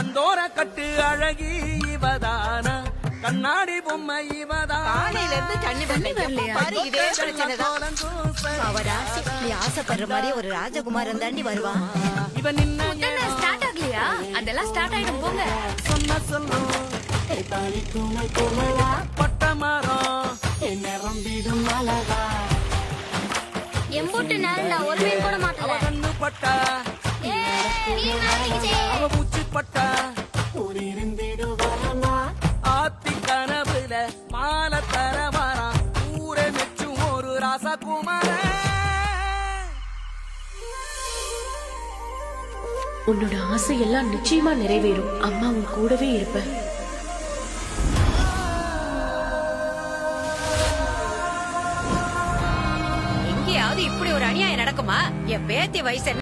கண்டோர கட்டு அழகி இவதானா கண்ணாடி பொம்மை இவதான் காலையில இருந்து தண்ணி வரலையா? பாரு இதே பிரச்சனைதான். அவராசி நீ ஆசைப்படுற மாதிரி ஒரு ராஜகுமாரன் தாண்டி வருவான். இவன் நின்ன ஸ்டார்ட் ஆகலையா? அதெல்லாம் ஸ்டார்ட் ஆயிடும் போங்க. சொன்ன சொல்லும் பட்ட மரம் நிரம்பிடும் அழகா எம்பூட்டு நேரம்டா ஒரு மீன் கூட மாட்டல. கண்ணு பட்டா அவ பூச்சி பட்டா ஆத்தி கனவுல மாலை தர வரா ஊரை மெச்சும் ஒரு ராசகுமார. உன்னோட ஆசை எல்லாம் நிச்சயமா நிறைவேறும். அம்மா உன் கூடவே இருப்ப. எங்கேயாவது இப்படி ஒரு அநியாயம் நடக்குமா? என் பேத்தி வயசு என்ன?